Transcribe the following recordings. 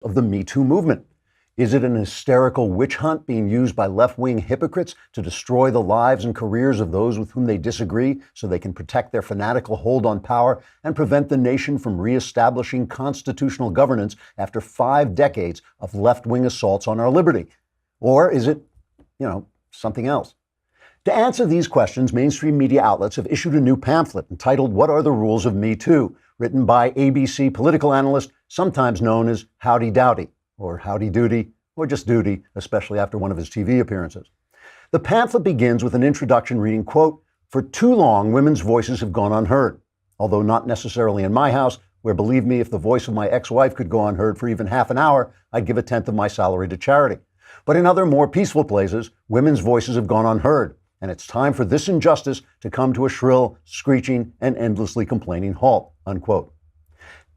of the Me Too movement? Is it an hysterical witch hunt being used by left-wing hypocrites to destroy the lives and careers of those with whom they disagree so they can protect their fanatical hold on power and prevent the nation from reestablishing constitutional governance after 5 decades of left-wing assaults on our liberty? Or is it, something else? To answer these questions, mainstream media outlets have issued a new pamphlet entitled "What Are the Rules of Me Too?" written by ABC political analyst, sometimes known as Howdy Dowdy, or Howdy Doody, or just Doody, especially after one of his TV appearances. The pamphlet begins with an introduction reading, quote, "For too long, women's voices have gone unheard, although not necessarily in my house, where, believe me, if the voice of my ex-wife could go unheard for even half an hour, I'd give 1/10 of my salary to charity. But in other, more peaceful places, women's voices have gone unheard, and it's time for this injustice to come to a shrill, screeching, and endlessly complaining halt," unquote.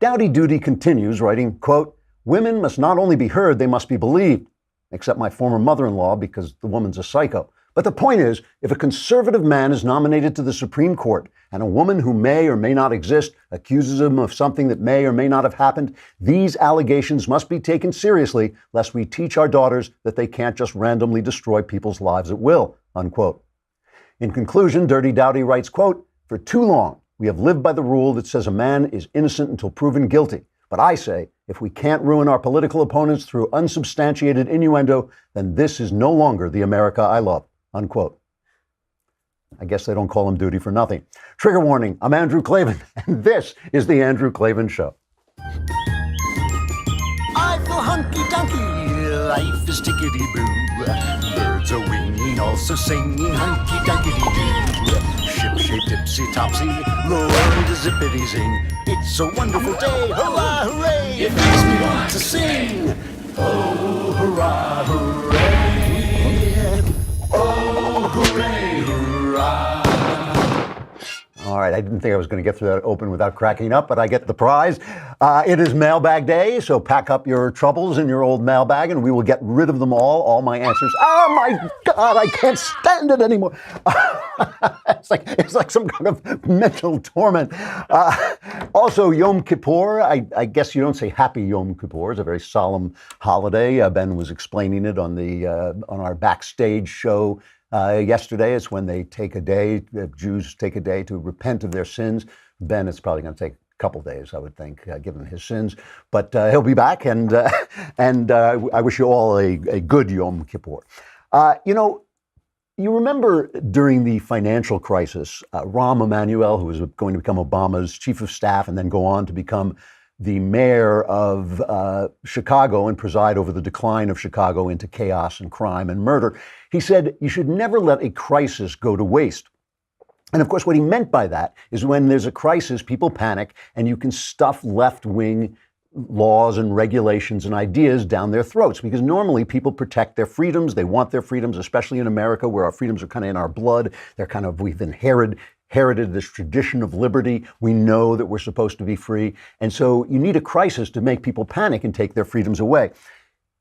Dowdy Doody continues, writing, quote, "Women must not only be heard, they must be believed, except my former mother-in-law, because the woman's a psycho. But the point is, if a conservative man is nominated to the Supreme Court and a woman who may or may not exist accuses him of something that may or may not have happened, these allegations must be taken seriously, lest we teach our daughters that they can't just randomly destroy people's lives at will," unquote. In conclusion, Dirty Dowdy writes, quote, "For too long, we have lived by the rule that says a man is innocent until proven guilty. But I say, if we can't ruin our political opponents through unsubstantiated innuendo, then this is no longer the America I love," unquote. I guess they don't call him Doody for nothing. Trigger warning, I'm Andrew Klavan, and this is The Andrew Klavan Show. I feel hunky-dunky, life is tickety-boo. Birds are winging, also singing hunky-dunky-doo. Ship-shape, tipsy-topsy, the world is zippity-zing. It's a wonderful day, hurrah, hooray! It makes me want to sing. Oh, hurrah, hooray! Oh, hooray, hurrah! All right, I didn't think I was going to get through that open without cracking up, but I get the prize. It is mailbag day, so pack up your troubles in your old mailbag, and we will get rid of them all my answers. Oh my God, I can't stand it anymore. It's like some kind of mental torment. Also, Yom Kippur, I guess you don't say Happy Yom Kippur. It's a very solemn holiday. Ben was explaining it on our backstage show yesterday. It's when they take a day, Jews take a day to repent of their sins. Ben, it's probably going to take a couple days, I would think, given his sins. But he'll be back, and I wish you all a good Yom Kippur. You remember during the financial crisis, Rahm Emanuel, who was going to become Obama's chief of staff and then go on to become the mayor of Chicago and preside over the decline of Chicago into chaos and crime and murder. He said, you should never let a crisis go to waste. And of course, what he meant by that is when there's a crisis, people panic and you can stuff left-wing laws and regulations and ideas down their throats, because normally people protect their freedoms. They want their freedoms, especially in America, where our freedoms are kind of in our blood. We've inherited this tradition of liberty. We know that we're supposed to be free. And so you need a crisis to make people panic and take their freedoms away.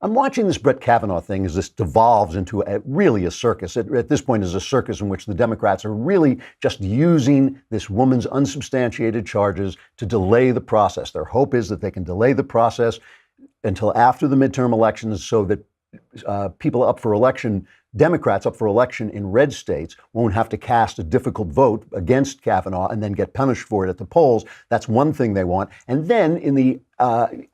I'm watching this Brett Kavanaugh thing as this devolves into really a circus. At this point is a circus in which the Democrats are really just using this woman's unsubstantiated charges to delay the process. Their hope is that they can delay the process until after the midterm elections so that people up for election, Democrats up for election in red states, won't have to cast a difficult vote against Kavanaugh and then get punished for it at the polls. That's one thing they want. And then in the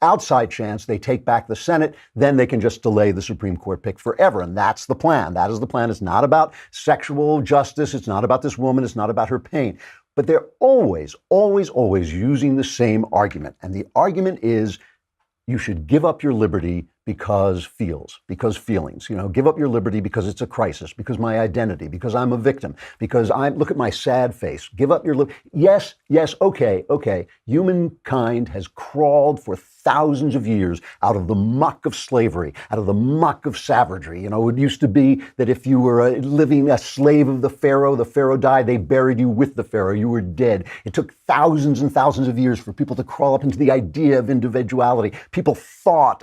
outside chance they take back the Senate, then they can just delay the Supreme Court pick forever. And that's the plan. That is the plan. It's not about sexual justice. It's not about this woman. It's not about her pain. But they're always, always, always using the same argument. And the argument is you should give up your liberty because feelings, give up your liberty because it's a crisis, because my identity, because I'm a victim, because look at my sad face. Give up your liberty. Yes, okay. Humankind has crawled for thousands of years out of the muck of slavery, out of the muck of savagery. It used to be that if you were living a slave of the Pharaoh died, they buried you with the Pharaoh, you were dead. It took thousands and thousands of years for people to crawl up into the idea of individuality. People fought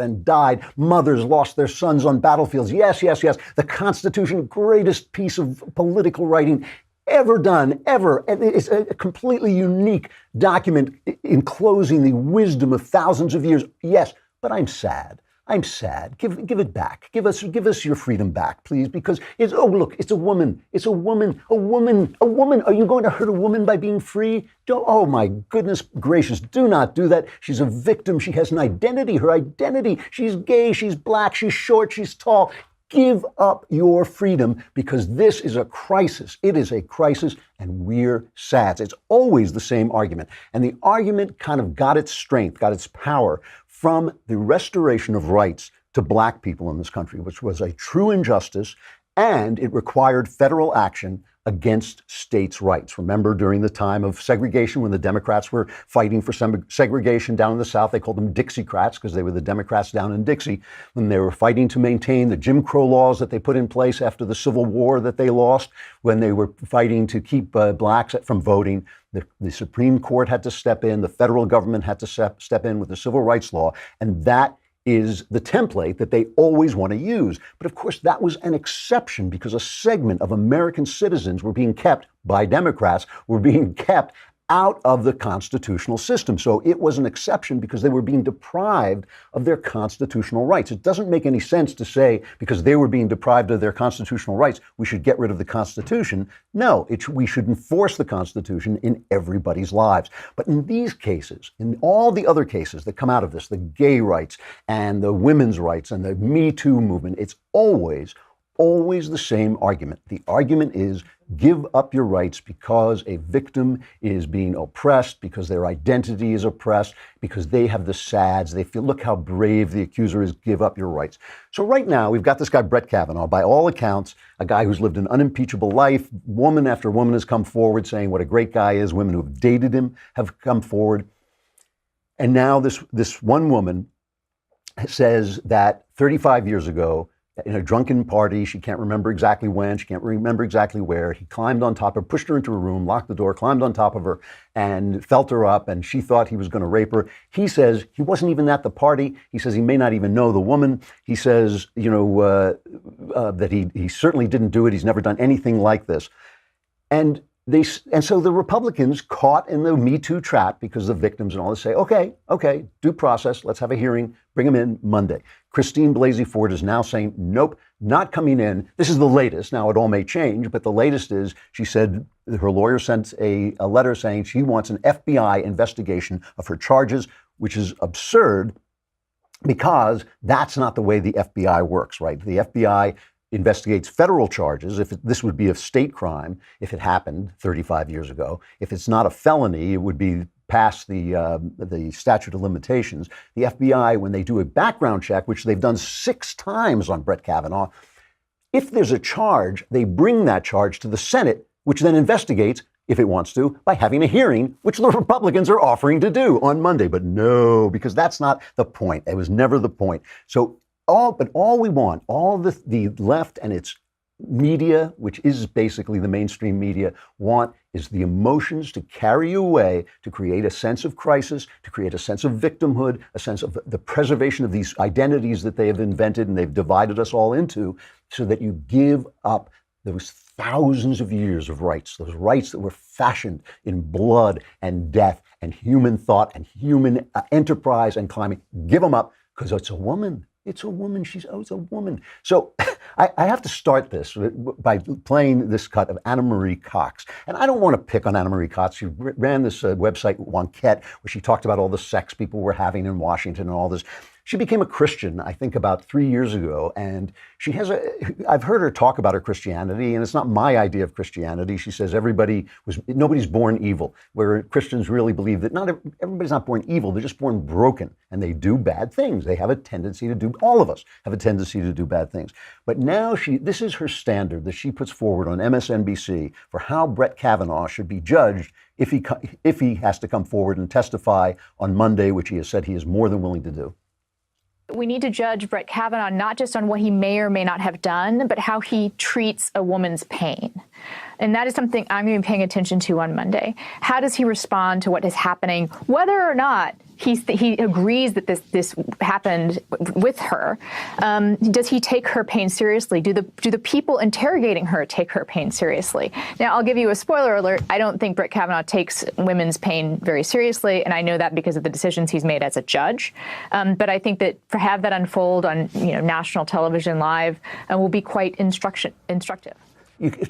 and died. Mothers lost their sons on battlefields. Yes. The Constitution, greatest piece of political writing ever done, ever. It's a completely unique document enclosing the wisdom of thousands of years. Yes, but I'm sad. I'm sad. Give it back. Give us your freedom back, please, because it's, oh, look, it's a woman. It's a woman. A woman. A woman. Are you going to hurt a woman by being free? Oh, my goodness gracious. Do not do that. She's a victim. She has an identity. Her identity. She's gay. She's black. She's short. She's tall. Give up your freedom, because this is a crisis. It is a crisis, and we're sad. It's always the same argument. And the argument kind of got its strength, got its power from the restoration of rights to black people in this country, which was a true injustice, and it required federal action against states' rights. Remember, during the time of segregation, when the Democrats were fighting for segregation down in the South, they called them Dixiecrats because they were the Democrats down in Dixie. When they were fighting to maintain the Jim Crow laws that they put in place after the Civil War that they lost, when they were fighting to keep blacks from voting, the Supreme Court had to step in, the federal government had to step in with the civil rights law, and that is the template that they always want to use. But of course, that was an exception because a segment of American citizens were being kept by Democrats, were being kept out of the constitutional system. So it was an exception because they were being deprived of their constitutional rights. It doesn't make any sense to say because they were being deprived of their constitutional rights, we should get rid of the Constitution. No, we should enforce the Constitution in everybody's lives. But in these cases, in all the other cases that come out of this, the gay rights and the women's rights and the Me Too movement, it's always the same argument. The argument is give up your rights because a victim is being oppressed, because their identity is oppressed, because they have the SADS. They feel, look how brave the accuser is, give up your rights. So right now, we've got this guy, Brett Kavanaugh, by all accounts, a guy who's lived an unimpeachable life. Woman after woman has come forward saying what a great guy is. Women who have dated him have come forward. And now this one woman says that 35 years ago, in a drunken party, she can't remember exactly when, she can't remember exactly where, he climbed on top of her, pushed her into a room, locked the door, climbed on top of her, and felt her up, and she thought he was going to rape her. He says he wasn't even at the party. He says he may not even know the woman. He says, that he certainly didn't do it. He's never done anything like this. And so the Republicans, caught in the Me Too trap because the victims and all this, say, okay, due process, let's have a hearing, bring him in Monday. Christine Blasey Ford is now saying, nope, not coming in. This is the latest. Now, it all may change, but the latest is, she said her lawyer sent a letter saying she wants an FBI investigation of her charges, which is absurd because that's not the way the FBI works, right? The FBI investigates federal charges. This would be a state crime if it happened 35 years ago. If it's not a felony, it would be past the statute of limitations. The FBI, when they do a background check, which they've done 6 times on Brett Kavanaugh, if there's a charge, they bring that charge to the Senate, which then investigates, if it wants to, by having a hearing, which the Republicans are offering to do on Monday. But no, because that's not the point. It was never the point. So all we want, all the left and its media, which is basically the mainstream media, want is the emotions to carry you away, to create a sense of crisis, to create a sense of victimhood, a sense of the preservation of these identities that they have invented and they've divided us all into, so that you give up those thousands of years of rights, those rights that were fashioned in blood and death and human thought and human enterprise and climbing. Give them up because it's a woman. It's a woman. It's a woman. So I have to start this by playing this cut of Anna Marie Cox. And I don't want to pick on Anna Marie Cox. She ran this website, Wonquette, where she talked about all the sex people were having in Washington and all this. She became a Christian, I think, about 3 years ago, and I've heard her talk about her Christianity, and it's not my idea of Christianity. She says nobody's born evil, where Christians really believe that everybody's not born evil, they're just born broken, and they do bad things. They have a tendency to do, all of us have a tendency to do bad things. But now this is her standard that she puts forward on MSNBC for how Brett Kavanaugh should be judged if he has to come forward and testify on Monday, which he has said he is more than willing to do. We need to judge Brett Kavanaugh not just on what he may or may not have done, but how he treats a woman's pain. And that is something I'm going to be paying attention to on Monday. How does he respond to what is happening, whether or not he agrees that this happened with her. Does he take her pain seriously? Do the people interrogating her take her pain seriously? Now, I'll give you a spoiler alert. I don't think Brett Kavanaugh takes women's pain very seriously, and I know that because of the decisions he's made as a judge. But I think that to have that unfold on national television live will be quite instructive.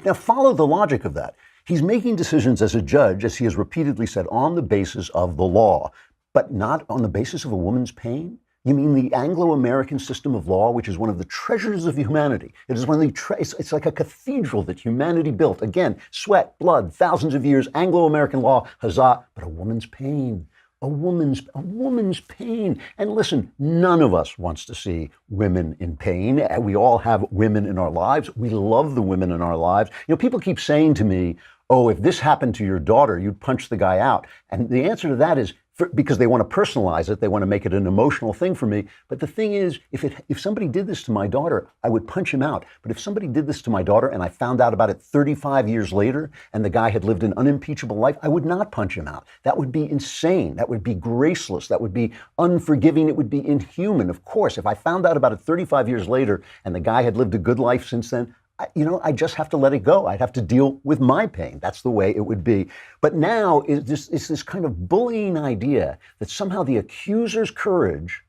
Now, follow the logic of that. He's making decisions as a judge, as he has repeatedly said, on the basis of the law, but not on the basis of a woman's pain? You mean the Anglo-American system of law, which is one of the treasures of humanity? It is one of the it's like a cathedral that humanity built. Again, sweat, blood, thousands of years, Anglo-American law, huzzah, but a woman's pain. A woman's pain. And listen, none of us wants to see women in pain. We all have women in our lives. We love the women in our lives. People keep saying to me, oh, if this happened to your daughter, you'd punch the guy out. And the answer to that is because they want to personalize it. They want to make it an emotional thing for me. But the thing is, if somebody did this to my daughter, I would punch him out. But if somebody did this to my daughter and I found out about it 35 years later and the guy had lived an unimpeachable life, I would not punch him out. That would be insane. That would be graceless. That would be unforgiving. It would be inhuman. Of course, if I found out about it 35 years later and the guy had lived a good life since then, I just have to let it go. I'd have to deal with my pain. That's the way it would be. But now it's this kind of bullying idea that somehow the accuser's courage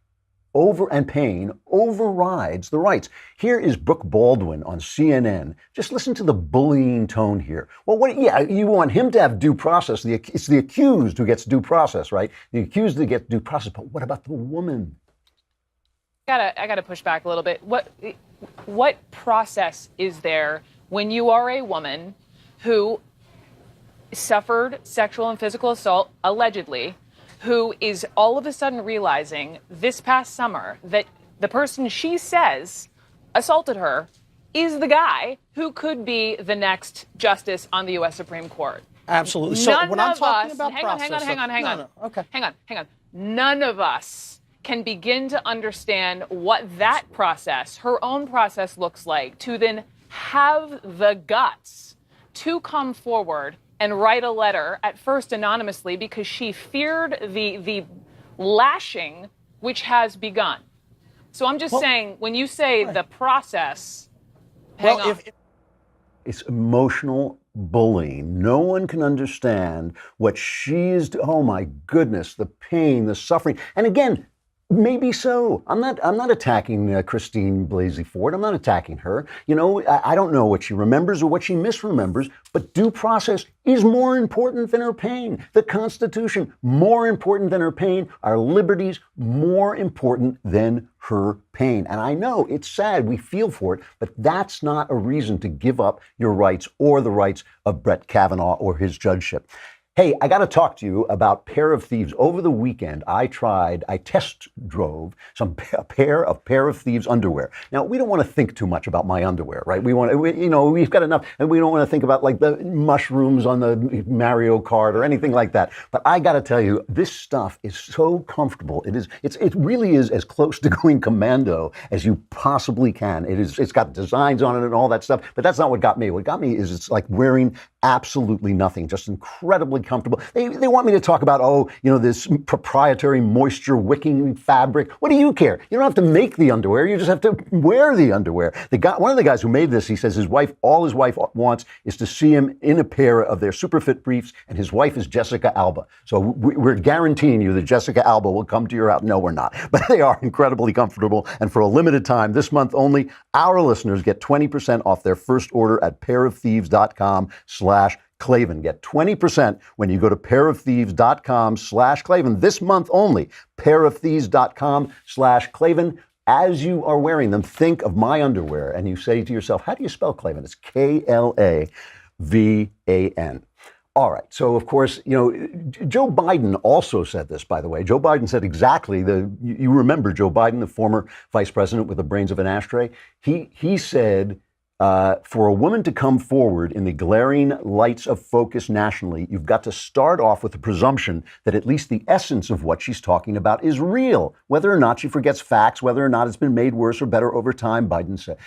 and pain overrides the rights. Here is Brooke Baldwin on CNN. Just listen to the bullying tone here. Well, you want him to have due process. It's the accused who gets due process, right? The accused that gets due process. But what about the woman? I gotta push back a little bit. What process is there when you are a woman who suffered sexual and physical assault, allegedly, who is all of a sudden realizing this past summer that the person she says assaulted her is the guy who could be the next justice on the U.S. Supreme Court? Absolutely. So when I'm talking about process... Hang on. None of us can begin to understand what that process, her own process, looks like, to then have the guts to come forward and write a letter, at first anonymously, because she feared the lashing which has begun. So I'm just saying, when you say the process, hang on. It's emotional bullying. No one can understand what she's, oh my goodness, the pain, the suffering. And again, maybe so. I'm not attacking Christine Blasey Ford. I'm not attacking her. I don't know what she remembers or what she misremembers, but due process is more important than her pain. The Constitution, more important than her pain. Our liberties, more important than her pain. And I know it's sad, we feel for it, but that's not a reason to give up your rights or the rights of Brett Kavanaugh or his judgeship. Hey, I got to talk to you about Pair of Thieves. Over the weekend, I test drove a pair of Thieves underwear. Now, we don't want to think too much about my underwear, right? We've got enough, and we don't want to think about like the mushrooms on the Mario Kart or anything like that. But I got to tell you, this stuff is so comfortable. It really is as close to going commando as you possibly can. It's got designs on it and all that stuff, but that's not what got me. What got me is it's like wearing absolutely nothing, just incredibly comfortable. They want me to talk about, this proprietary moisture wicking fabric. What do you care? You don't have to make the underwear. You just have to wear the underwear. One of the guys who made this, he says all his wife wants is to see him in a pair of their Superfit briefs, and his wife is Jessica Alba. So we're guaranteeing you that Jessica Alba will come to your house. No, we're not. But they are incredibly comfortable. And for a limited time, this month only, our listeners get 20% off their first order at pairofthieves.com/Klavan. Get 20% when you go to pairofthieves.com/Klavan this month only. Pairofthieves.com/Klavan. As you are wearing them, think of my underwear and you say to yourself, how do you spell Klavan? It's Klavan. All right. So, of course, Joe Biden also said this, by the way. Joe Biden said exactly you remember Joe Biden, the former vice president with the brains of an ashtray. He said, for a woman to come forward in the glaring lights of focus nationally, you've got to start off with the presumption that at least the essence of what she's talking about is real. Whether or not she forgets facts, whether or not it's been made worse or better over time, Biden said.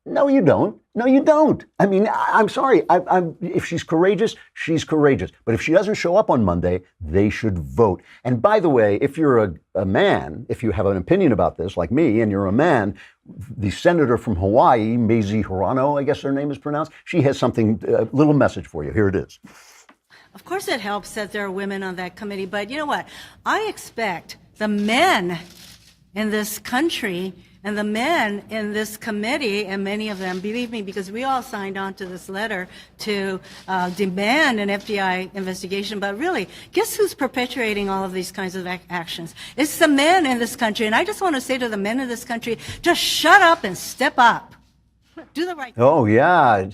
No, you don't. No, you don't. I mean, I'm sorry. If she's courageous, she's courageous. But if she doesn't show up on Monday, they should vote. And by the way, if you're a man, if you have an opinion about this, like me, and you're a man, the senator from Hawaii, Mazie Hirono, I guess her name is pronounced, she has something, a little message for you. Here it is. Of course it helps that there are women on that committee, but you know what? I expect the men in this country and the men in this committee, and many of them, believe me, because we all signed on to this letter to demand an FBI investigation, but really, guess who's perpetuating all of these kinds of actions? It's the men in this country, and I just want to say to the men in this country, just shut up and step up. Do the right thing. Oh, yeah.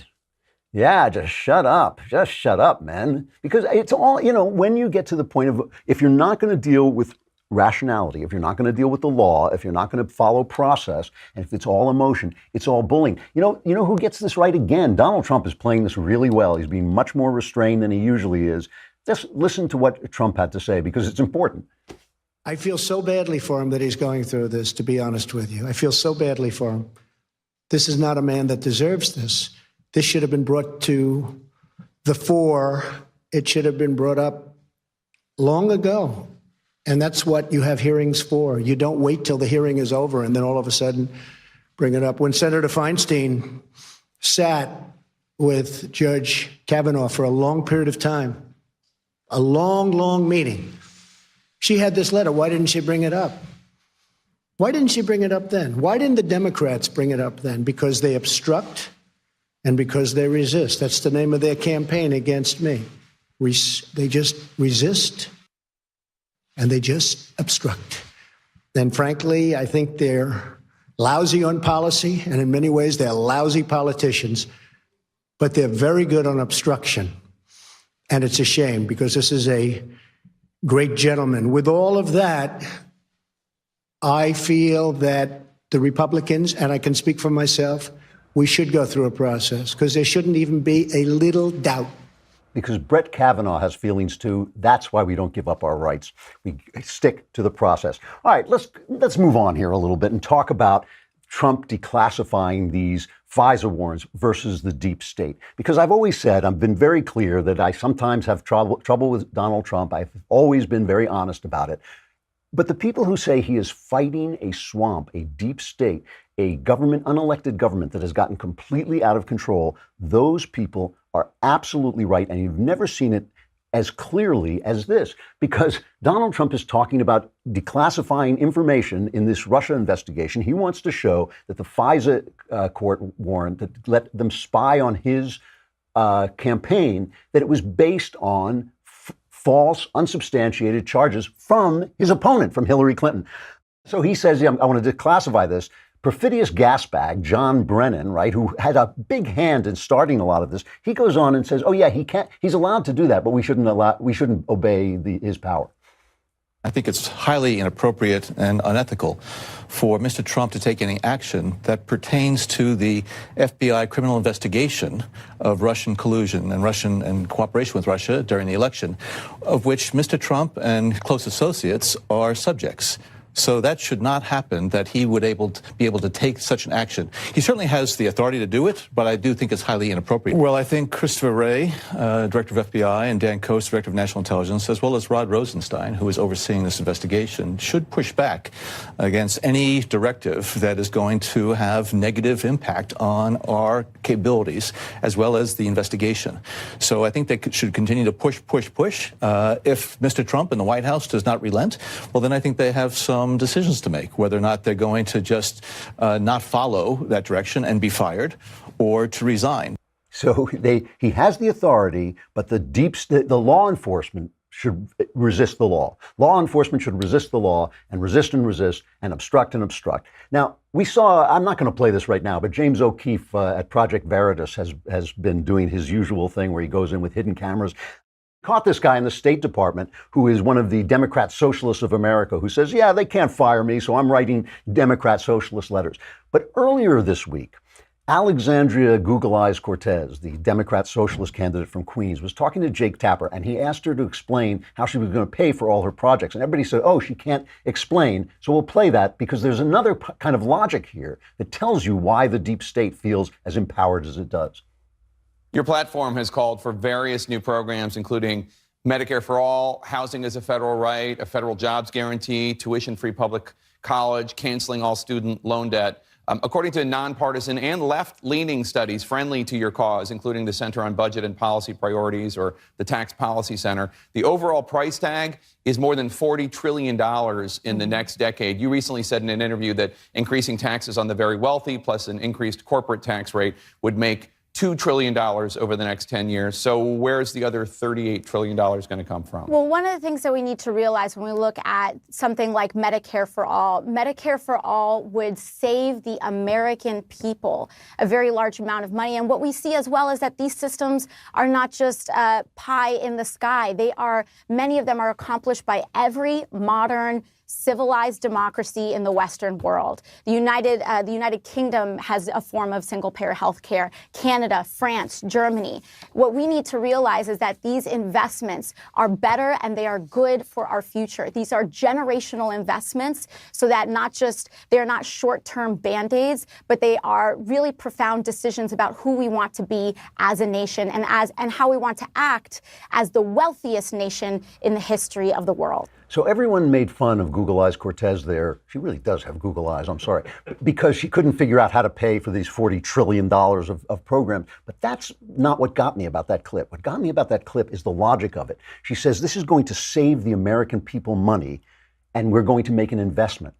Yeah, just shut up. Just shut up, man. Because it's all, when you get to the point of, if you're not going to deal with rationality, if you're not going to deal with the law, if you're not going to follow process, and if it's all emotion, it's all bullying. You know who gets this right again? Donald Trump is playing this really well. He's being much more restrained than he usually is. Just listen to what Trump had to say, because it's important. I feel so badly for him that he's going through this, to be honest with you. I feel so badly for him. This is not a man that deserves this. This should have been brought to the fore. It should have been brought up long ago. And that's what you have hearings for. You don't wait till the hearing is over and then all of a sudden bring it up. When Senator Feinstein sat with Judge Kavanaugh for a long period of time, a long, long meeting, she had this letter. Why didn't she bring it up? Why didn't she bring it up then? Why didn't the Democrats bring it up then? Because they obstruct and because they resist. That's the name of their campaign against me. They just resist and they just obstruct. And frankly, I think they're lousy on policy, and in many ways they're lousy politicians, but they're very good on obstruction. And it's a shame, because this is a great gentleman. With all of that, I feel that the Republicans, and I can speak for myself, we should go through a process, because there shouldn't even be a little doubt. Because Brett Kavanaugh has feelings too. That's why we don't give up our rights. We stick to the process. All right, let's move on here a little bit and talk about Trump declassifying these FISA warrants versus the deep state. Because I've always said, I've been very clear that I sometimes have trouble with Donald Trump. I've always been very honest about it. But the people who say he is fighting a swamp, a deep state, a government, unelected government that has gotten completely out of control, those people are absolutely right. And you've never seen it as clearly as this, because Donald Trump is talking about declassifying information in this Russia investigation. He wants to show that the FISA court warrant that let them spy on his campaign, that it was based on false, unsubstantiated charges from his opponent, from Hillary Clinton. So he says, I want to declassify this. Perfidious gasbag, John Brennan, right, who had a big hand in starting a lot of this, he goes on and says, oh yeah, he's allowed to do that, but we shouldn't obey his power. I think it's highly inappropriate and unethical for Mr. Trump to take any action that pertains to the FBI criminal investigation of Russian collusion and cooperation with Russia during the election, of which Mr. Trump and close associates are subjects. So that should not happen, that he would be able to take such an action. He certainly has the authority to do it, but I do think it's highly inappropriate. Well, I think Christopher Wray, Director of FBI, and Dan Coats, Director of National Intelligence, as well as Rod Rosenstein, who is overseeing this investigation, should push back against any directive that is going to have negative impact on our capabilities, as well as the investigation. So I think they should continue to push. If Mr. Trump and the White House does not relent, well, then I think they have some decisions to make, whether or not they're going to just not follow that direction and be fired, or to resign. So he has the authority, but the law enforcement should resist the law. Law enforcement should resist the law and resist and obstruct and obstruct. Now, we saw, I'm not going to play this right now, but James O'Keefe at Project Veritas has been doing his usual thing where he goes in with hidden cameras. Caught this guy in the State Department who is one of the Democrat Socialists of America who says, yeah, they can't fire me, so I'm writing Democrat Socialist letters. But earlier this week, Alexandria Google Eyes Cortez, the Democrat socialist candidate from Queens, was talking to Jake Tapper, and he asked her to explain how she was going to pay for all her projects. And everybody said, oh, she can't explain. So we'll play that because there's another kind of logic here that tells you why the deep state feels as empowered as it does. Your platform has called for various new programs, including Medicare for all, housing as a federal right, a federal jobs guarantee, tuition-free public college, canceling all student loan debt. According to nonpartisan and left-leaning studies friendly to your cause, including the Center on Budget and Policy Priorities or the Tax Policy Center, the overall price tag is more than $40 trillion in the next decade. You recently said in an interview that increasing taxes on the very wealthy plus an increased corporate tax rate would make $2 trillion over the next 10 years. So where's the other $38 trillion going to come from? Well, one of the things that we need to realize when we look at something like Medicare for all would save the American people a very large amount of money. And what we see as well is that these systems are not just pie in the sky. Many of them are accomplished by every modern civilized democracy in the Western world. The United Kingdom has a form of single-payer health care. Canada, France, Germany. What we need to realize is that these investments are better and they are good for our future. These are generational investments so that they're not short-term Band-Aids, but they are really profound decisions about who we want to be as a nation and how we want to act as the wealthiest nation in the history of the world. So everyone made fun of Google Eyes Cortez there. She really does have Google Eyes, I'm sorry, because she couldn't figure out how to pay for these $40 trillion of programs. But that's not what got me about that clip. What got me about that clip is the logic of it. She says this is going to save the American people money and we're going to make an investment.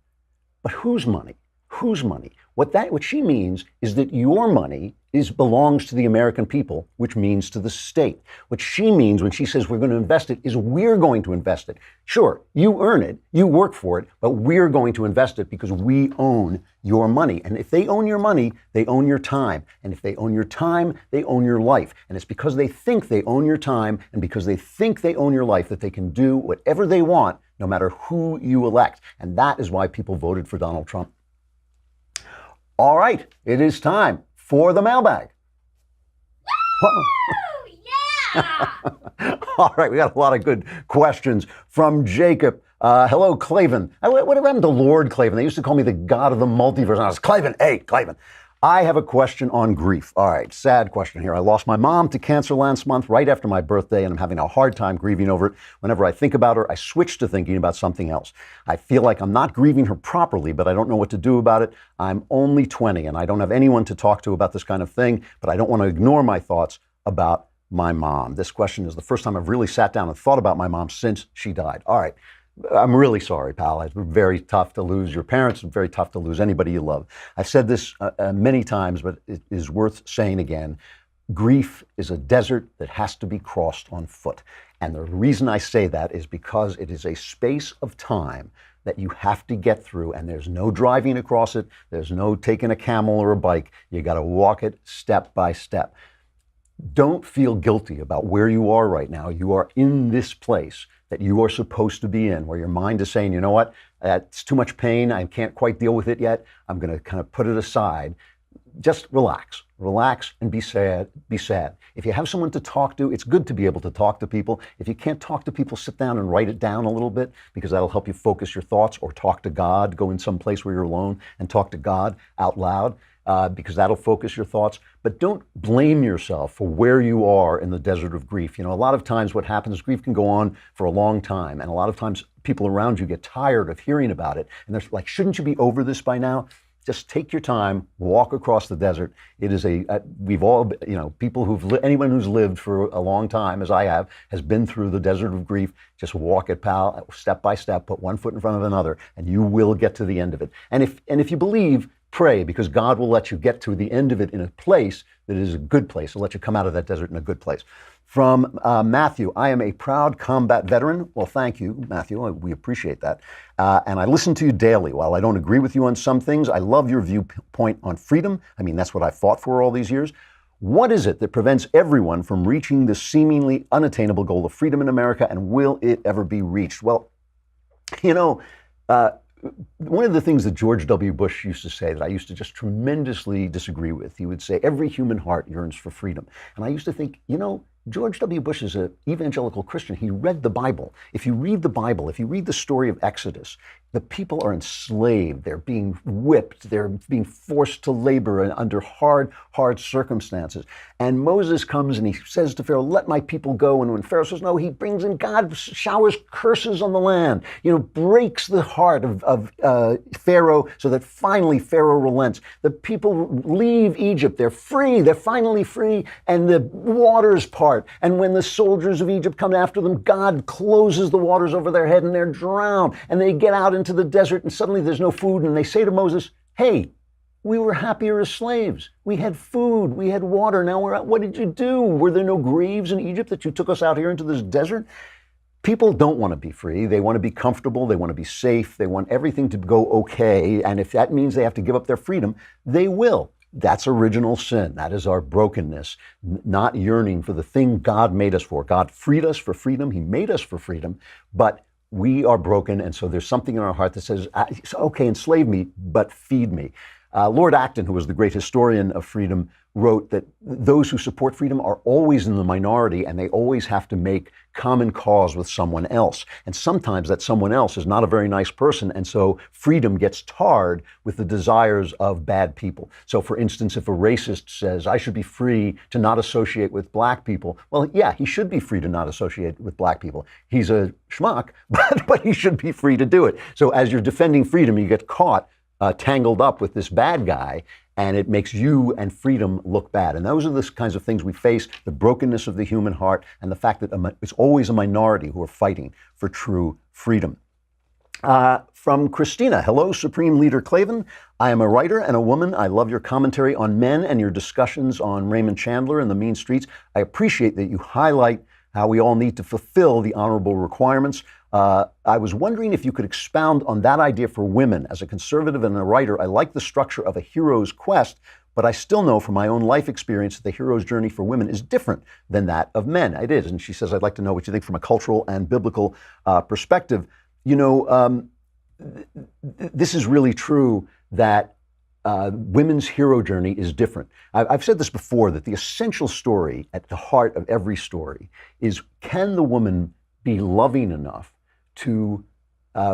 But whose money? Whose money? What she means is that your money belongs to the American people, which means to the state. What she means when she says we're going to invest it is we're going to invest it. Sure, you earn it, you work for it, but we're going to invest it because we own your money. And if they own your money, they own your time. And if they own your time, they own your life. And it's because they think they own your time and because they think they own your life that they can do whatever they want, no matter who you elect. And that is why people voted for Donald Trump. All right, it is time for the mailbag. Woo! Yeah! All right, we got a lot of good questions from Jacob. Hello, Klavan. Whatever happened to Lord Klavan? They used to call me the god of the multiverse. And I was Klavan. Hey, Klavan. I have a question on grief. All right, sad question here. I lost my mom to cancer last month, right after my birthday, and I'm having a hard time grieving over it. Whenever I think about her, I switch to thinking about something else. I feel like I'm not grieving her properly, but I don't know what to do about it. I'm only 20, and I don't have anyone to talk to about this kind of thing, but I don't want to ignore my thoughts about my mom. This question is the first time I've really sat down and thought about my mom since she died. All right. I'm really sorry, pal. It's very tough to lose your parents. It's very tough to lose anybody you love. I've said this many times, but it is worth saying again. Grief is a desert that has to be crossed on foot. And the reason I say that is because it is a space of time that you have to get through, and there's no driving across it. There's no taking a camel or a bike. You got to walk it step by step. Don't feel guilty about where you are right now. You are in this place that you are supposed to be in, where your mind is saying, you know what, that's too much pain. I can't quite deal with it yet. I'm going to kind of put it aside. Just relax and be sad. If you have someone to talk to, it's good to be able to talk to people. If you can't talk to people, sit down and write it down a little bit, because that'll help you focus your thoughts, or talk to God. Go in some place where you're alone and talk to God out loud. Because that'll focus your thoughts. But don't blame yourself for where you are in the desert of grief. You know, a lot of times what happens is grief can go on for a long time. And a lot of times people around you get tired of hearing about it. And they're like, shouldn't you be over this by now? Just take your time, walk across the desert. It is we've all, you know, anyone who's lived for a long time, as I have, has been through the desert of grief. Just walk it, pal, step by step, put one foot in front of another, and you will get to the end of it. And if you believe, pray, because God will let you get to the end of it in a place that is a good place. He'll let you come out of that desert in a good place. From Matthew, I am a proud combat veteran. Well, thank you, Matthew. We appreciate that. And I listen to you daily. While I don't agree with you on some things, I love your viewpoint on freedom. I mean, that's what I fought for all these years. What is it that prevents everyone from reaching this seemingly unattainable goal of freedom in America, and will it ever be reached? Well, you know, one of the things that George W. Bush used to say that I used to just tremendously disagree with, he would say, every human heart yearns for freedom. And I used to think, George W. Bush is an evangelical Christian. He read the Bible. If you read the Bible, if you read the story of Exodus, the people are enslaved. They're being whipped. They're being forced to labor under hard circumstances. And Moses comes and he says to Pharaoh, let my people go. And when Pharaoh says no, he brings in, God showers curses on the land, breaks the heart of Pharaoh so that finally Pharaoh relents. The people leave Egypt. They're free. They're finally free. And the waters part. And when the soldiers of Egypt come after them, God closes the waters over their head and they're drowned. And they get out into the desert and suddenly there's no food. And they say to Moses, hey, we were happier as slaves. We had food. We had water. Now we're out. What did you do? Were there no graves in Egypt that you took us out here into this desert? People don't want to be free. They want to be comfortable. They want to be safe. They want everything to go okay. And if that means they have to give up their freedom, they will. That's original sin. That is our brokenness, not yearning for the thing God made us for. God freed us for freedom. He made us for freedom, but we are broken. And so there's something in our heart that says, okay, enslave me, but feed me. Lord Acton, who was the great historian of freedom, wrote that those who support freedom are always in the minority and they always have to make common cause with someone else. And sometimes that someone else is not a very nice person. And so freedom gets tarred with the desires of bad people. So for instance, if a racist says, I should be free to not associate with black people, well, yeah, he should be free to not associate with black people. He's a schmuck, but he should be free to do it. So as you're defending freedom, you get caught tangled up with this bad guy, and it makes you and freedom look bad. And those are the kinds of things we face, the brokenness of the human heart, and the fact that it's always a minority who are fighting for true freedom. From Christina, hello, Supreme Leader Klavan. I am a writer and a woman. I love your commentary on men and your discussions on Raymond Chandler and the mean streets. I appreciate that you highlight how we all need to fulfill the honorable requirements. I was wondering if you could expound on that idea for women. As a conservative and a writer, I like the structure of a hero's quest, but I still know from my own life experience that the hero's journey for women is different than that of men. It is. And she says, I'd like to know what you think from a cultural and biblical perspective. This is really true that women's hero journey is different. I've said this before, that the essential story at the heart of every story is, can the woman be loving enough to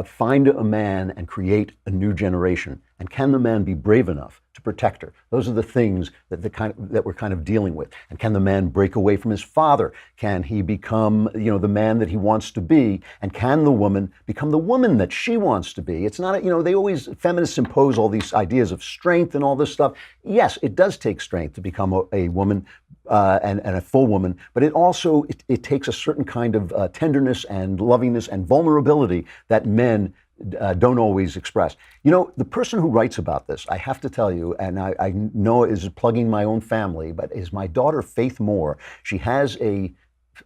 find a man and create a new generation? And can the man be brave enough to protect her? Those are the things that we're kind of dealing with. And can the man break away from his father? Can he become, the man that he wants to be? And can the woman become the woman that she wants to be? It's not, feminists impose all these ideas of strength and all this stuff. Yes, it does take strength to become a woman and a full woman, but it also, it takes a certain kind of tenderness and lovingness and vulnerability that men don't always express. The person who writes about this, I have to tell you, and I know is plugging my own family, but is my daughter, Faith Moore. She has a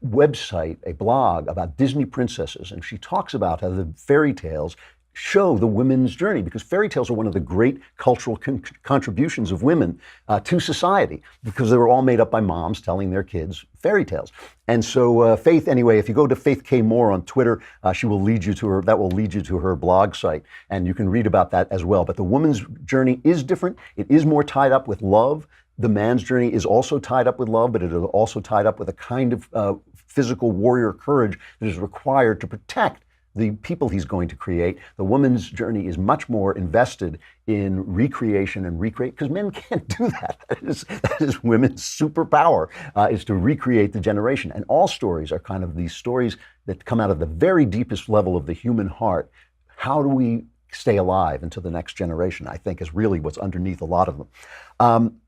website, a blog about Disney princesses, and she talks about how the fairy tales show the women's journey, because fairy tales are one of the great cultural contributions of women to society, because they were all made up by moms telling their kids fairy tales. And so Faith, anyway, if you go to Faith K. Moore on Twitter, that will lead you to her blog site, and you can read about that as well. But the woman's journey is different. It is more tied up with love. The man's journey is also tied up with love, but it is also tied up with a kind of physical warrior courage that is required to protect the people he's going to create. The woman's journey is much more invested in recreation and recreate, because men can't do that. That is women's superpower, is to recreate the generation. And all stories are kind of these stories that come out of the very deepest level of the human heart. How do we stay alive into the next generation, I think, is really what's underneath a lot of them.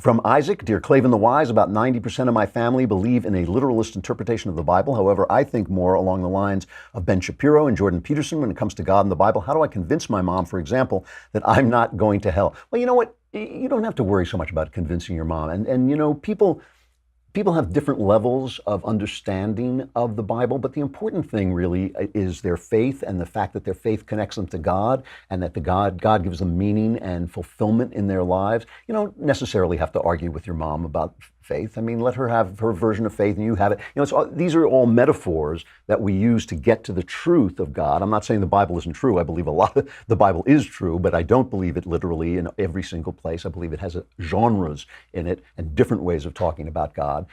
From Isaac, dear Klavan the Wise, about 90% of my family believe in a literalist interpretation of the Bible. However, I think more along the lines of Ben Shapiro and Jordan Peterson when it comes to God and the Bible. How do I convince my mom, for example, that I'm not going to hell? Well, you know what? You don't have to worry so much about convincing your mom. And people have different levels of understanding of the Bible, but the important thing really is their faith, and the fact that their faith connects them to God, and that God gives them meaning and fulfillment in their lives. You don't necessarily have to argue with your mom about faith. I mean, let her have her version of faith and you have it. You know, these are all metaphors that we use to get to the truth of God. I'm not saying the Bible isn't true. I believe a lot of the Bible is true, but I don't believe it literally in every single place. I believe it has genres in it and different ways of talking about God.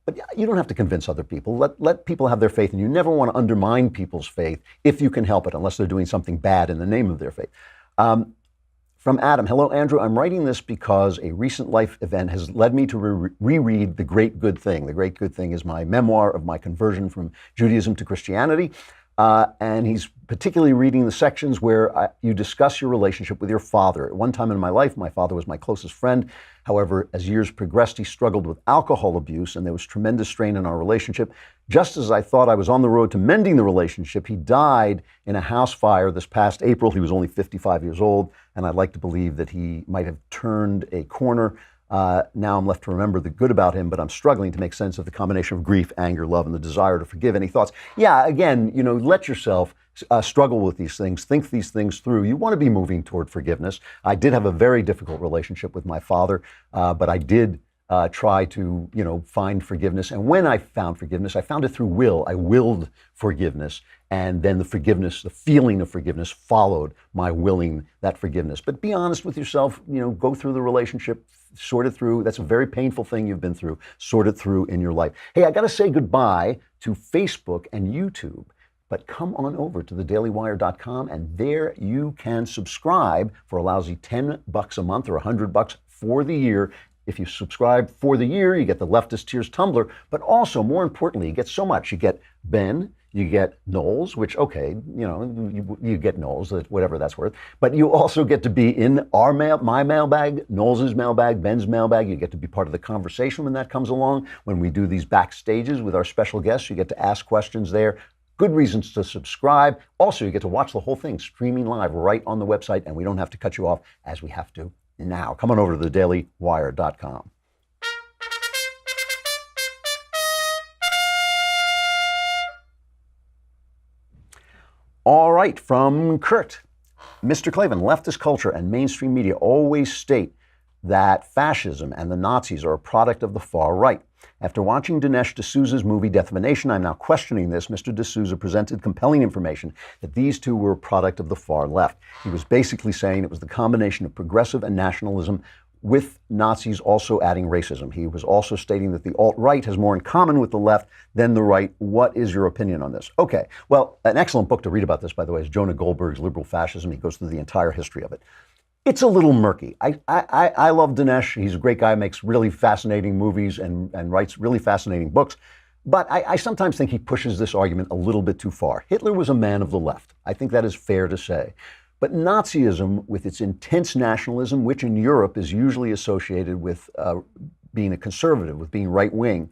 But you don't have to convince other people. Let people have their faith, and you never want to undermine people's faith if you can help it, unless they're doing something bad in the name of their faith. From Adam, hello, Andrew. I'm writing this because a recent life event has led me to reread The Great Good Thing. The Great Good Thing is my memoir of my conversion from Judaism to Christianity. And he's particularly reading the sections where you discuss your relationship with your father. At one time in my life, my father was my closest friend. However, as years progressed, he struggled with alcohol abuse, and there was tremendous strain in our relationship. Just as I thought I was on the road to mending the relationship, he died in a house fire this past April. He was only 55 years old, and I'd like to believe that he might have turned a corner. Now I'm left to remember the good about him, but I'm struggling to make sense of the combination of grief, anger, love, and the desire to forgive. Any thoughts? Yeah, again, let yourself struggle with these things, think these things through. You want to be moving toward forgiveness. I did have a very difficult relationship with my father, but I did try to, find forgiveness. And when I found forgiveness, I found it through will. I willed forgiveness. And then the feeling of forgiveness followed my willing that forgiveness. But be honest with yourself, go through the relationship, sort it through. That's a very painful thing you've been through. Sort it through in your life. Hey, I got to say goodbye to Facebook and YouTube. But come on over to thedailywire.com, and there you can subscribe for a lousy $10 a month or $100 for the year. If you subscribe for the year, you get the Leftist Tears Tumbler, but also, more importantly, you get so much. You get Ben, you get Knowles, which, okay, you get Knowles, whatever that's worth. But you also get to be in my mailbag, Knowles' mailbag, Ben's mailbag. You get to be part of the conversation when that comes along. When we do these backstages with our special guests, you get to ask questions there. Good reasons to subscribe. Also, you get to watch the whole thing streaming live right on the website, and we don't have to cut you off as we have to now. Come on over to thedailywire.com. All right, from Kurt. Mr. Klavan, leftist culture and mainstream media always state that fascism and the Nazis are a product of the far right. After watching Dinesh D'Souza's movie Death of a Nation, I'm now questioning this. Mr. D'Souza presented compelling information that these two were a product of the far left. He was basically saying it was the combination of progressive and nationalism, with Nazis also adding racism. He was also stating that the alt-right has more in common with the left than the right. What is your opinion on this? Okay, well, an excellent book to read about this, by the way, is Jonah Goldberg's Liberal Fascism. He goes through the entire history of it. It's a little murky. I love Dinesh. He's a great guy, makes really fascinating movies and writes really fascinating books. But I sometimes think he pushes this argument a little bit too far. Hitler was a man of the left. I think that is fair to say. But Nazism, with its intense nationalism, which in Europe is usually associated with being a conservative, with being right-wing,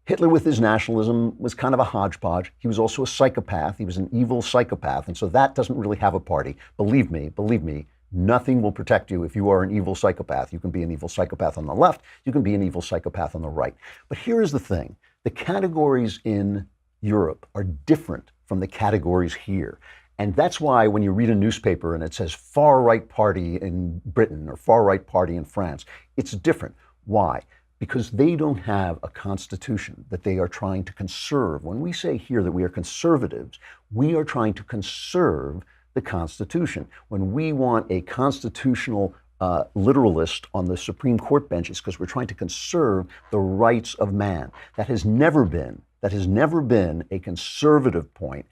Hitler with his nationalism was kind of a hodgepodge. He was also a psychopath. He was an evil psychopath. And so that doesn't really have a party. Believe me, nothing will protect you if you are an evil psychopath. You can be an evil psychopath on the left. You can be an evil psychopath on the right. But here is the thing. The categories in Europe are different from the categories here. And that's why when you read a newspaper and it says far-right party in Britain or far-right party in France, it's different. Why? Because they don't have a constitution that they are trying to conserve. When we say here that we are conservatives, we are trying to conserve the Constitution. When we want a constitutional literalist on the Supreme Court bench, it's because we're trying to conserve the rights of man. That has never been a conservative point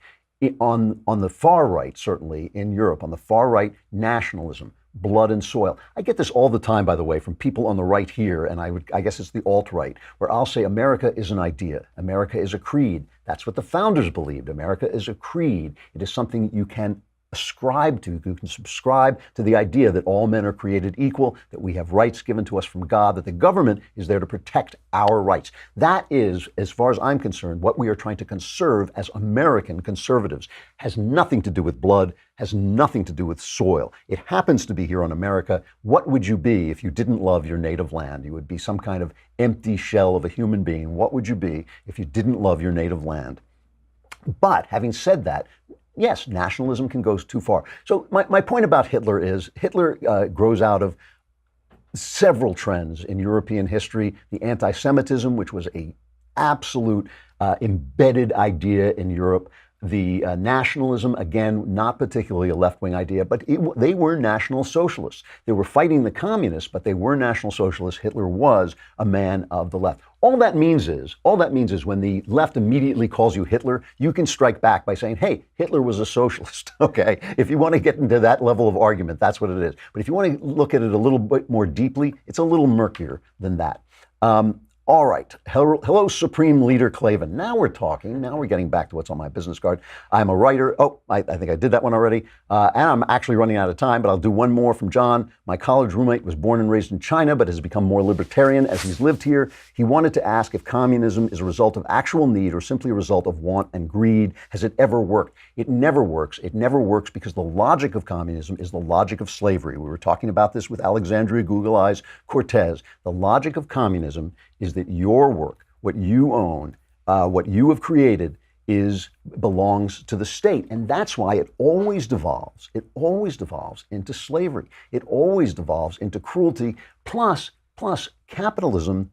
on the far right, certainly in Europe, on the far right, nationalism, blood and soil. I get this all the time, by the way, from people on the right here, and I guess it's the alt-right, where I'll say America is an idea. America is a creed. That's what the founders believed. America is a creed. It is something you can ascribe to. You can subscribe to the idea that all men are created equal, that we have rights given to us from God, that the government is there to protect our rights. That is, as far as I'm concerned, what we are trying to conserve as American conservatives. Has nothing to do with blood, has nothing to do with soil. It happens to be here on America. What would you be if you didn't love your native land? You would be some kind of empty shell of a human being. What would you be if you didn't love your native land? But having said that, yes, nationalism can go too far. So my point about Hitler is Hitler grows out of several trends in European history. The anti-Semitism, which was a absolute embedded idea in Europe. The nationalism, again, not particularly a left-wing idea, but they were National Socialists. They were fighting the communists, but they were National Socialists. Hitler was a man of the left. All that means is when the left immediately calls you Hitler, you can strike back by saying, hey, Hitler was a socialist, okay? If you want to get into that level of argument, that's what it is. But if you want to look at it a little bit more deeply, it's a little murkier than that. All right. Hello, Supreme Leader Klavan. Now we're talking. Now we're getting back to what's on my business card. I'm a writer. Oh, I think I did that one already. And I'm actually running out of time, but I'll do one more from John. My college roommate was born and raised in China, but has become more libertarian as he's lived here. He wanted to ask if communism is a result of actual need or simply a result of want and greed. Has it ever worked? It never works. It never works because the logic of communism is the logic of slavery. We were talking about this with Alexandria Google Eyes Cortez. The logic of communism is that your work, what you own, what you have created belongs to the state. And that's why it always devolves. It always devolves into slavery. It always devolves into cruelty. Plus capitalism,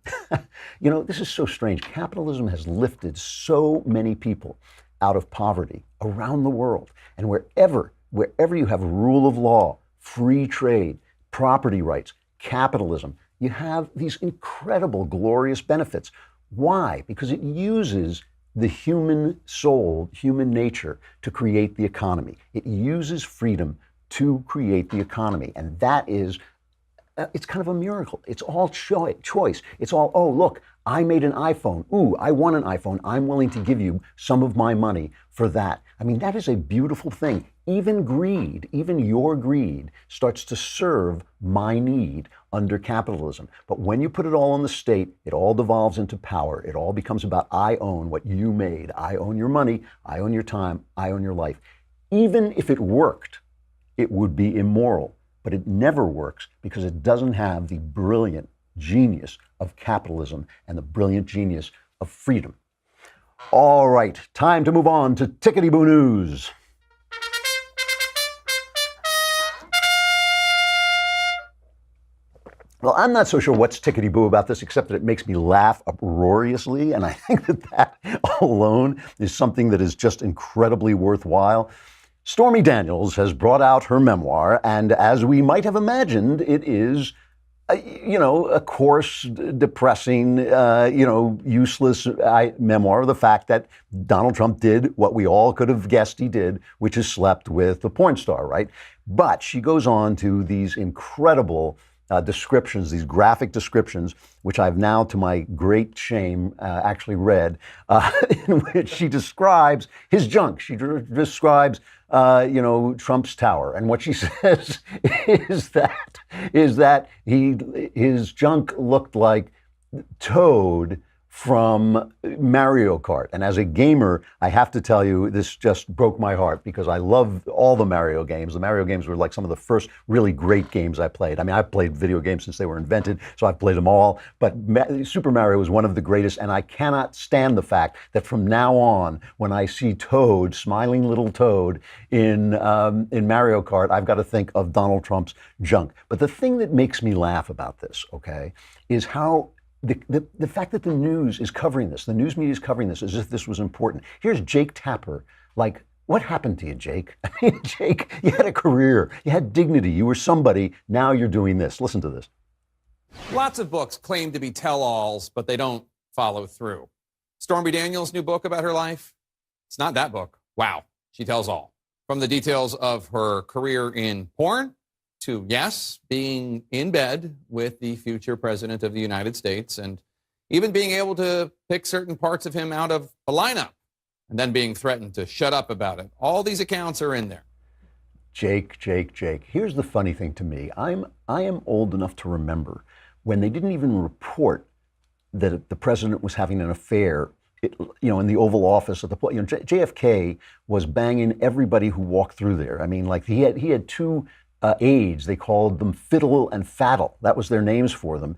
this is so strange. Capitalism has lifted so many people out of poverty around the world. And wherever you have rule of law, free trade, property rights, capitalism, you have these incredible, glorious benefits. Why? Because it uses the human soul, human nature, to create the economy. It uses freedom to create the economy. And that is, it's kind of a miracle. It's all choice. It's all, oh, look, I made an iPhone. Ooh, I want an iPhone. I'm willing to give you some of my money for that. I mean, that is a beautiful thing. Even greed, even your greed, starts to serve my need under capitalism. But when you put it all on the state, it all devolves into power. It all becomes about I own what you made. I own your money. I own your time. I own your life. Even if it worked, it would be immoral. But it never works because it doesn't have the brilliant genius of capitalism and the brilliant genius of freedom. All right, time to move on to Tickety-Boo News. Well, I'm not so sure what's tickety-boo about this, except that it makes me laugh uproariously, and I think that alone is something that is just incredibly worthwhile. Stormy Daniels has brought out her memoir, and as we might have imagined, it is, a coarse, depressing, useless memoir of the fact that Donald Trump did what we all could have guessed he did, which is slept with a porn star, right? But she goes on to these incredible descriptions, these graphic descriptions, which I've now, to my great shame, actually read, in which she describes his junk. She describes, Trump's tower. And what she says is that his junk looked like Toad from Mario Kart. And as a gamer, I have to tell you, this just broke my heart because I love all the Mario games. The Mario games were like some of the first really great games I played. I mean, I've played video games since they were invented, so I've played them all. But Super Mario was one of the greatest, and I cannot stand the fact that from now on, when I see Toad, smiling little Toad, in Mario Kart, I've got to think of Donald Trump's junk. But the thing that makes me laugh about this, okay, is how the fact that the news is covering this, the news media is covering this as if this was important. Here's Jake Tapper. Like, what happened to you, Jake? I mean, Jake, you had a career, you had dignity, you were somebody, now you're doing this. Listen to this. Lots of books claim to be tell-alls, but they don't follow through. Stormy Daniels' new book about her life? It's not that book. Wow, she tells all. From the details of her career in porn, to, yes, being in bed with the future president of the United States and even being able to pick certain parts of him out of a lineup and then being threatened to shut up about it. All these accounts are in there. Jake. Here's the funny thing to me. I am old enough to remember when they didn't even report that the president was having an affair, in the Oval Office at the point. JFK was banging everybody who walked through there. I mean, like he had two aides. They called them Fiddle and Faddle. That was their names for them,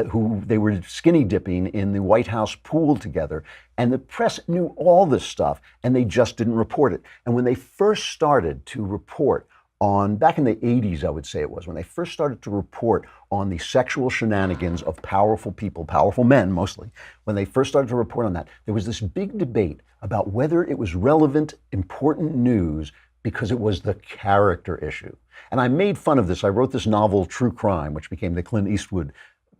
who they were skinny dipping in the White House pool together. And the press knew all this stuff, and they just didn't report it. And when they first started to report back in the 80s, I would say it was, when they first started to report on the sexual shenanigans of powerful people, powerful men mostly, when they first started to report on that, there was this big debate about whether it was relevant, important news because it was the character issue. And I made fun of this. I wrote this novel, True Crime, which became the Clint Eastwood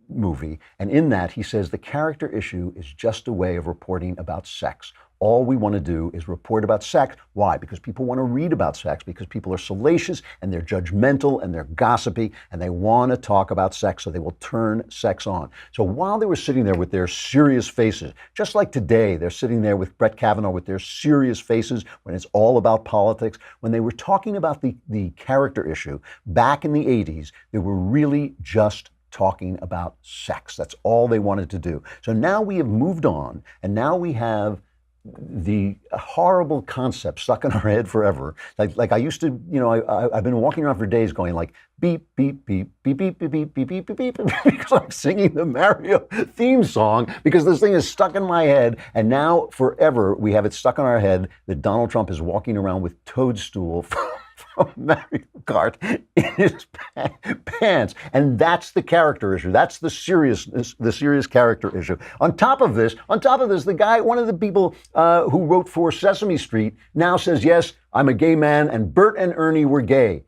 movie. And in that, he says the character issue is just a way of reporting about sex. All we want to do is report about sex. Why? Because people want to read about sex, because people are salacious and they're judgmental and they're gossipy and they want to talk about sex, so they will turn sex on. So while they were sitting there with their serious faces, just like today, they're sitting there with Brett Kavanaugh with their serious faces when it's all about politics, when they were talking about the character issue back in the 80s, they were really just talking about sex. That's all they wanted to do. So now we have moved on, and now we have the horrible concept stuck in our head forever. Like I used to, you know, I've been walking around for days going like beep, beep, beep, beep, beep, beep, beep, beep, beep, beep, beep, because I'm singing the Mario theme song because this thing is stuck in my head. And now forever we have it stuck in our head that Donald Trump is walking around with Toadstool from Mario Kart in his pants. And that's the character issue. That's the serious character issue. On top of this, the guy, one of the people who wrote for Sesame Street now says, yes, I'm a gay man, and Bert and Ernie were gay.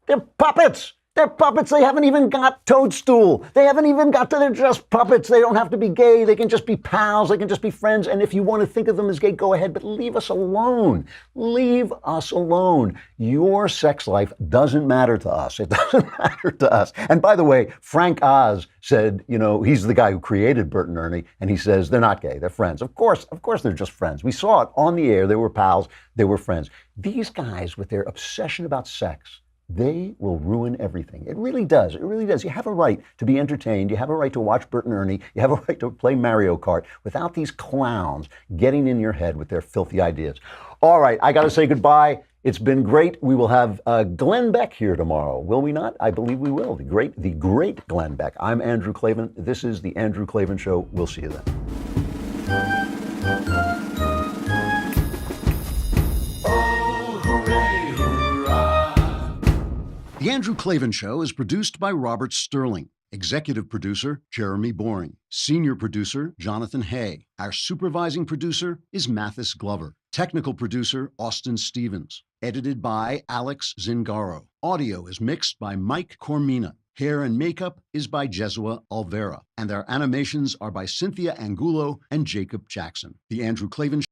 They're puppets. They're puppets. They haven't even got Toadstool. They haven't even got to, they're just puppets. They don't have to be gay. They can just be pals. They can just be friends. And if you want to think of them as gay, go ahead, but leave us alone. Leave us alone. Your sex life doesn't matter to us. It doesn't matter to us. And by the way, Frank Oz said, you know, he's the guy who created Bert and Ernie, and he says they're not gay. They're friends. Of course, they're just friends. We saw it on the air. They were pals. They were friends. These guys with their obsession about sex, they will ruin everything. It really does. It really does. You have a right to be entertained. You have a right to watch Bert and Ernie. You have a right to play Mario Kart without these clowns getting in your head with their filthy ideas. All right, I got to say goodbye. It's been great. We will have Glenn Beck here tomorrow, will we not? I believe we will. The great Glenn Beck. I'm Andrew Klavan. This is The Andrew Klavan Show. We'll see you then. The Andrew Klavan Show is produced by Robert Sterling. Executive producer, Jeremy Boring. Senior producer, Jonathan Hay. Our supervising producer is Mathis Glover. Technical producer, Austin Stevens. Edited by Alex Zingaro. Audio is mixed by Mike Cormina. Hair and makeup is by Jesua Alvera. And our animations are by Cynthia Angulo and Jacob Jackson. The Andrew Klavan